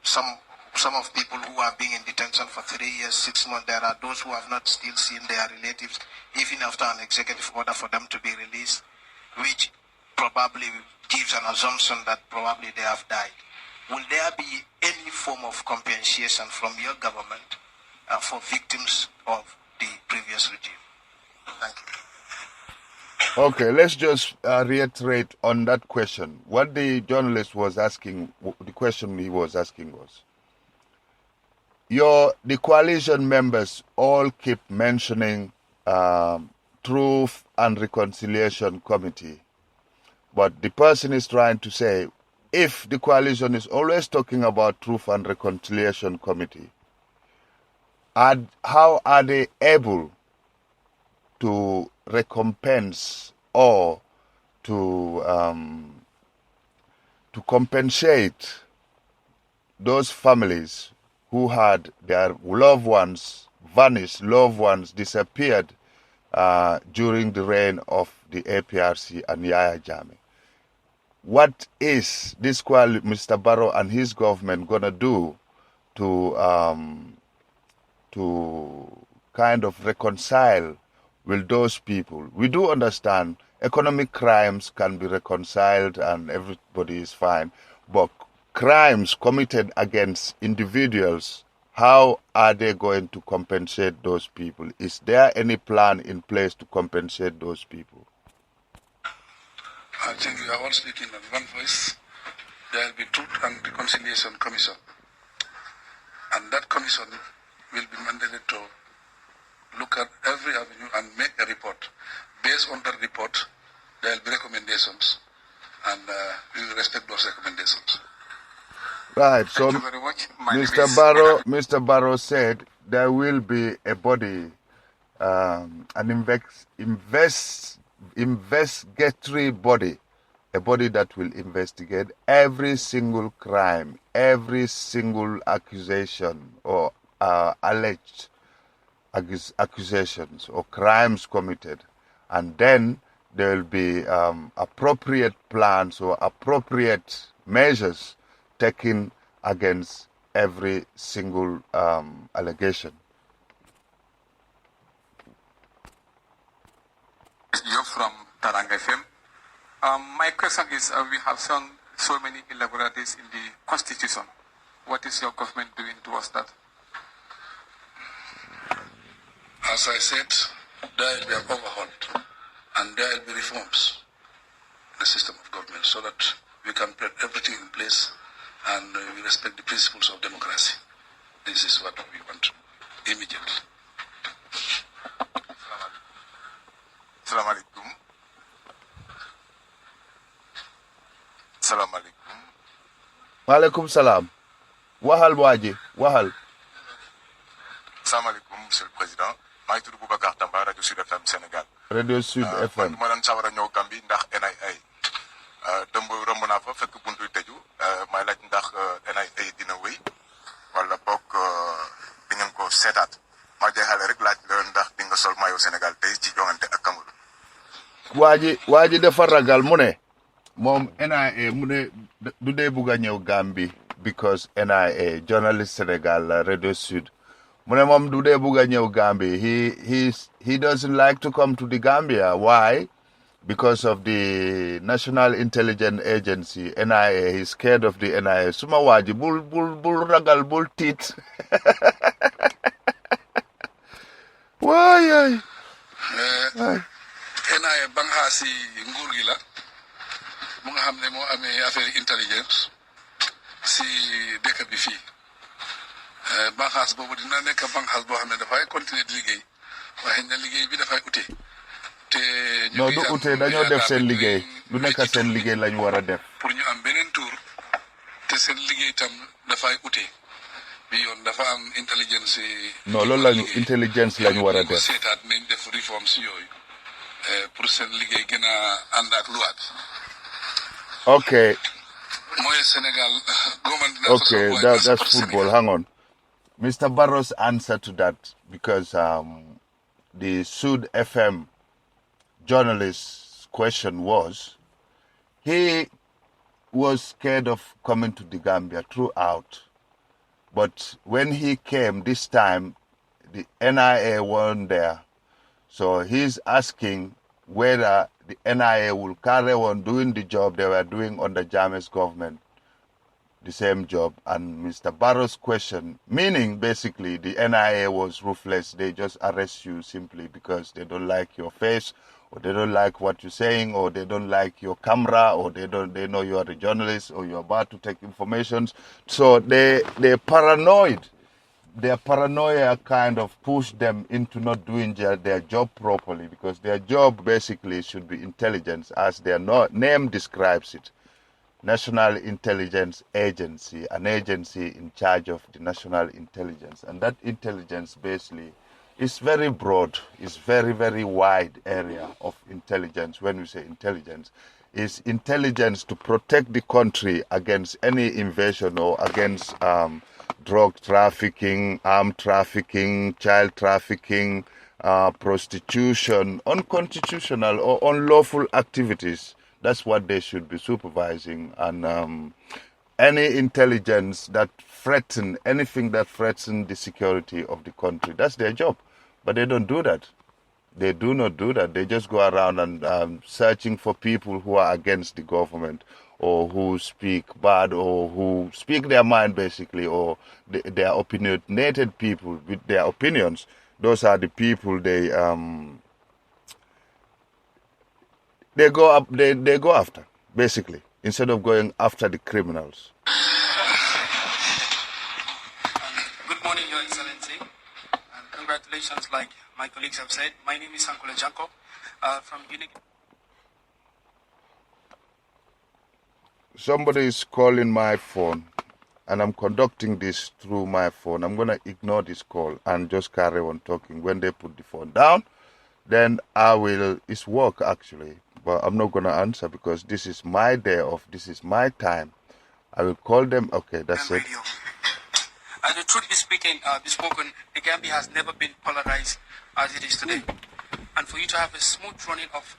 some of people who are being in detention for 3 years, 6 months. There are those who have not still seen their relatives, even after an executive order for them to be released, which probably gives an assumption that probably they have died. Will there be any form of compensation from your government for victims of the previous regime? Thank you. Okay, let's just reiterate on that question. What the journalist was asking, the question he was asking was, the coalition members all keep mentioning Truth and Reconciliation Committee, but the person is trying to say, if the coalition is always talking about Truth and Reconciliation Committee, how are they able to recompense or to compensate those families who had their loved ones vanished, loved ones disappeared during the reign of the APRC and Yahya Jammeh? What is this Mr. Barrow and his government gonna do to kind of reconcile with those people? We do understand economic crimes can be reconciled and everybody is fine, but crimes committed against individuals, how are they going to compensate those people? Is there any plan in place to compensate those people? I think we are all speaking in one voice. There will be Truth and Reconciliation Commission. And that commission will be mandated to look at every avenue and make a report. Based on that report, there will be recommendations, and we will respect those recommendations. Right. So, Thank you very much. Mr. Barrow said there will be a body, an investigatory body, a body that will investigate every single crime, every single accusation or alleged accusations or crimes committed, and then there will be appropriate plans or appropriate measures taken against every single allegation. You're from Taranga FM. My question is, we have shown so many irregularities in the Constitution. What is your government doing towards that? As I said, there will be an overhaul and there will be reforms in the system of government so that we can put everything in place and we respect the principles of democracy. This is what we want immediately. Assalamu alaikum. Assalamu alaikum. Wa alaikum salam. Wahal waji, wahal. Assalamu alaikum, Monsieur le Président. maa ngi tudd Boubacar Tamba rajo Sud FM Sénégal. Radio Sud FM. man ma doon sawar a ñëw Gambie ndax NIA dëmb romb naa fa fekk buntu tëju may laaj ndax NIA dina wéy wala boog di ngeen ko seetaat ma jeexale rek laaj la ndax di nga sol maillot Sénégal tey ci joŋante ak Cameroun. waa ji dafa ragal mu ne moom NIA mu ne du dee bugg a ñëw Gambie because NIA journalist Sénégal la Radio Sud. Mom dude buga ñew Gambia. He doesn't like to come to the Gambia. Why? Because of the National Intelligence Agency, NIA. He's scared of the NIA. Suma waji bul ragal bul tit. Why? NIA banxaasi nguur gi la mu nga xam ne moo amee affaire intelligence si dëkk bi fii. banxaas boobu dina nekk banxaas boo xam ne dafay continuer di liggéey waaye na liggéey bi dafay ute te non du ute dañoo def seen liggéey lu nekk seen liggéey lañ war a def pour ñu am beneen tour te seen liggéey tam dafay ute bi yoon dafa am intelligence non loolu lañu intelligence lañ war a def seetaat nañ def réforme si yooyu pour seen liggéey gën a ànd ak luwaat okay Senegal, okay, that's football. Hang on. Mr. Barrow's answer to that, because the Sud FM journalist's question was, he was scared of coming to the Gambia throughout. But when he came this time, the NIA weren't there. So he's asking whether the NIA will carry on doing the job they were doing under Jammeh's government, the same job. And Mr. Barrow's question, meaning basically the NIA was ruthless. They just arrest you simply because they don't like your face, or they don't like what you're saying, or they don't like your camera, or they know you are a journalist, or you're about to take information. So they're paranoid. Their paranoia kind of pushed them into not doing their job properly, because their job basically should be intelligence, as their name describes it. National Intelligence Agency, an agency in charge of the national intelligence. And that intelligence basically is very broad, it's very, very wide area of intelligence. When we say intelligence, is intelligence to protect the country against any invasion or against drug trafficking, armed trafficking, child trafficking, prostitution, unconstitutional or unlawful activities. That's what they should be supervising. And any intelligence that threaten, anything that threatens the security of the country, that's their job. But they don't do that. They do not do that. They just go around and searching for people who are against the government, or who speak bad, or who speak their mind basically, or they are opinionated people with their opinions. Those are the people they go after, basically, instead of going after the criminals. Good morning, Your Excellency, and congratulations, like my colleagues have said. My name is Sankula Janko from Unique. Somebody is calling my phone, and I'm conducting this through my phone. I'm going to ignore this call and just carry on talking. When they put the phone down, then I will, it's work actually, but I'm not going to answer because this is my day off, this is my time. I will call them. Okay, that's it. The truth be spoken, the Gambia has never been polarized as it is today. And for you to have a smooth running of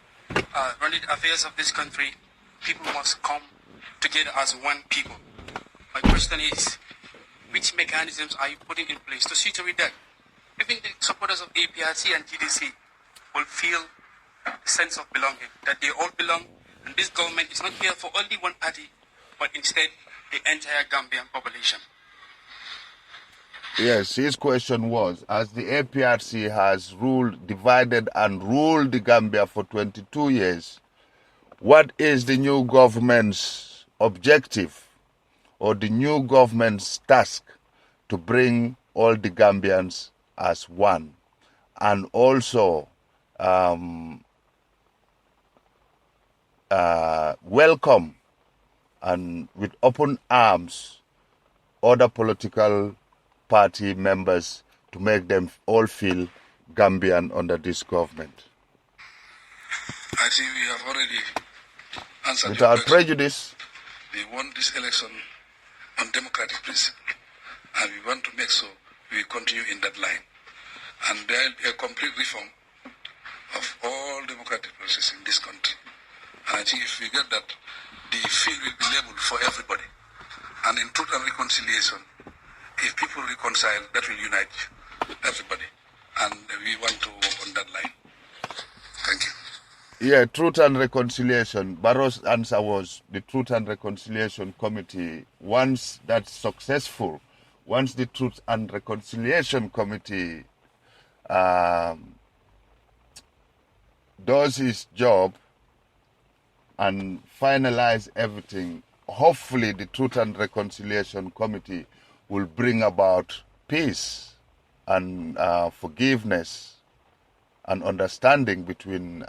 running affairs of this country, people must come together as one people. My question is, which mechanisms are you putting in place to see to it that even the supporters of APRC and GDC will feel a sense of belonging, that they all belong, and this government is not here for only one party, but instead the entire Gambian population? Yes, his question was, as the APRC has divided and ruled the Gambia for 22 years, what is the new government's objective or the new government's task to bring all the Gambians as one, and also welcome and with open arms other political party members to make them all feel Gambian under this government? I think we have already answered without prejudice. We won this election on democratic principle, and we want to make sure we continue in that line. And there will be a complete reform of all democratic processes in this country. And I think if we get that, the field will be leveled for everybody. And in truth and reconciliation, if people reconcile, that will unite everybody. And we want to work on that line. Thank you. Yeah, Truth and Reconciliation. Barrow's answer was the Truth and Reconciliation Committee. Once that's successful, once the Truth and Reconciliation Committee does its job and finalize everything, hopefully the Truth and Reconciliation Committee will bring about peace and forgiveness and understanding between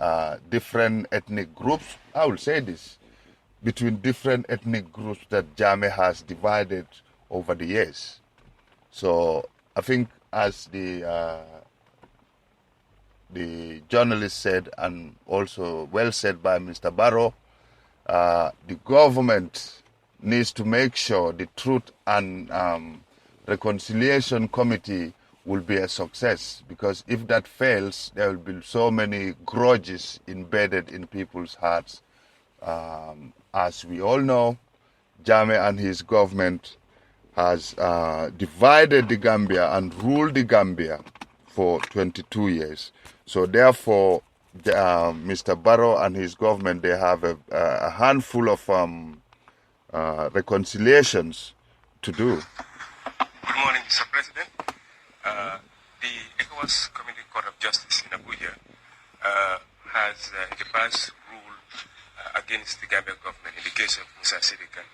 different ethnic groups. I will say this, between different ethnic groups that Jammeh has divided over the years. So I think, as the journalist said, and also well said by Mr. Barrow, the government needs to make sure the Truth and Reconciliation Committee will be a success, because if that fails, there will be so many grudges embedded in people's hearts. As we all know, Jammeh and his government has divided the Gambia and ruled the Gambia for 22 years. So therefore, Mr. Barrow and his government, they have a handful of reconciliations to do. Good morning, Mr. President. The ECOWAS Community Court of Justice in Abuja has in the past ruled against the Gambian government in the case of Musa Sidikan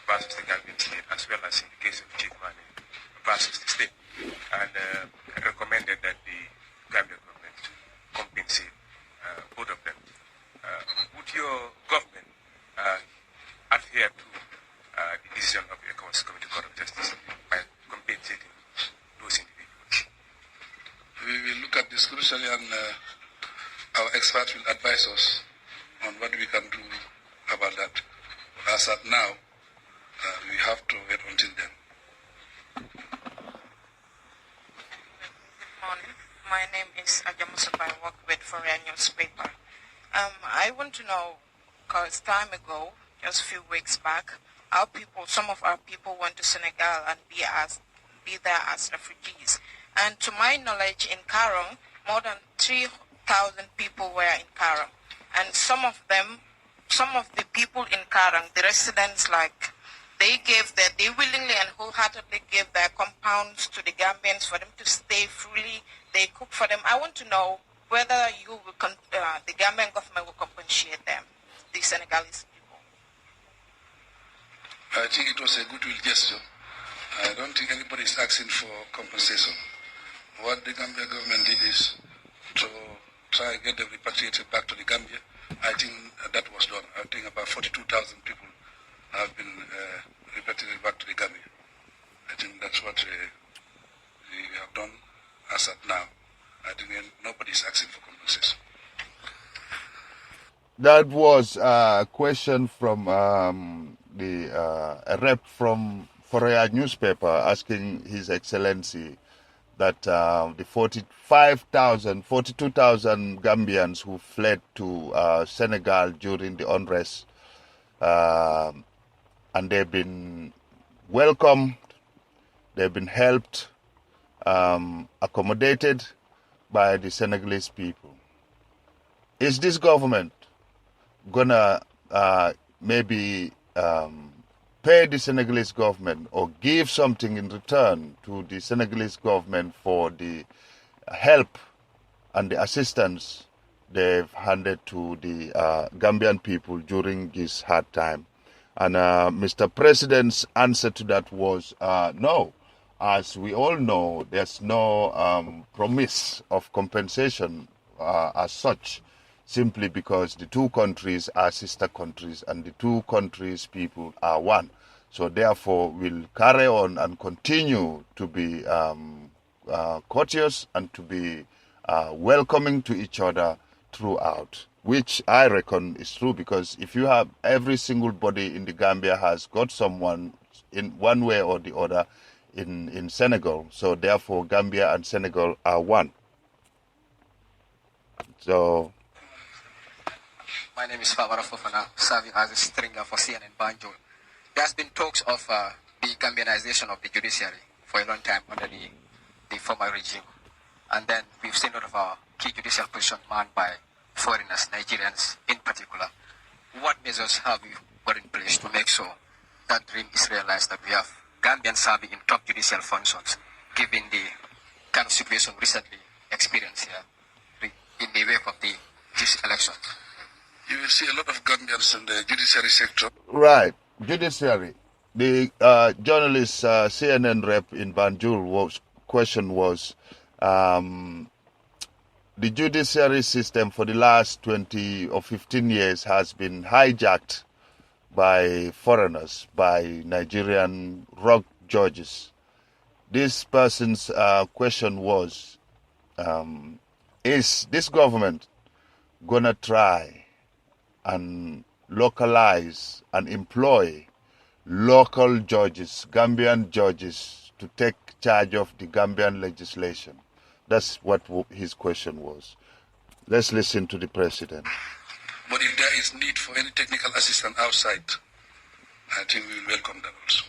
versus the Gambian state, as well as in the case of Chief Mane versus the state, and recommended that the Gambian government compensate both of them. Would your government adhere to the decision of the ECOWAS Community Court of Justice by compensating those individuals? We will look at this crucially, and our experts will advise us on what we can do about that. But as at now, we have to wait until then. Good morning. My name is Ajamusapa. I work with Foreign Newspaper. I want to know, because time ago, just a few weeks back, some of our people went to Senegal and be there as refugees. And to my knowledge, in Karong, more than 3,000 people were in Karong. And some of the people in Karang, the residents, they willingly and wholeheartedly gave their compounds to the Gambians for them to stay freely. They cook for them. I want to know whether the Gambian government will compensate them, the Senegalese people. I think it was a goodwill gesture. I don't think anybody is asking for compensation. What the Gambian government did is to try and get them repatriated back to the Gambia. I think that was done. I think about 42,000 people have been repatriated back to the Gambia. I think that's what we have done as at now. I think nobody is asking for compensation. That was a question from a rep from Foreign Newspaper asking His Excellency that the 42,000 Gambians who fled to Senegal during the unrest, and they've been welcomed, they've been helped, accommodated by the Senegalese people. Is this government gonna maybe pay the Senegalese government or give something in return to the Senegalese government for the help and the assistance they've handed to the Gambian people during this hard time? And Mr. President's answer to that was no. As we all know, there's no promise of compensation as such, simply because the two countries are sister countries and the two countries' people are one. So therefore, we'll carry on and continue to be courteous and to be welcoming to each other throughout, which I reckon is true, because if you have every single body in the Gambia has got someone in one way or the other in Senegal, so therefore Gambia and Senegal are one. So my name is Fawara Fofana, serving as a stringer for CNN Banjul. There has been talks of the Gambianization of the judiciary for a long time under the former regime. And then we've seen a lot of our key judicial positions manned by foreigners, Nigerians in particular. What measures have you put in place to make sure that dream is realized, that we have Gambians serving in top judicial functions, given the kind of situation recently experienced here in the wake of this election? You will see a lot of Gambians in the judiciary sector. Right, judiciary. The journalist CNN rep in Banjul question was, the judiciary system for the last 20 or 15 years has been hijacked by foreigners, by Nigerian rogue judges. This person's question was, is this government gonna try and localize and employ local judges, Gambian judges, to take charge of the Gambian legislation? That's what his question was. Let's listen to the president. But if there is need for any technical assistance outside, I think we will welcome that also.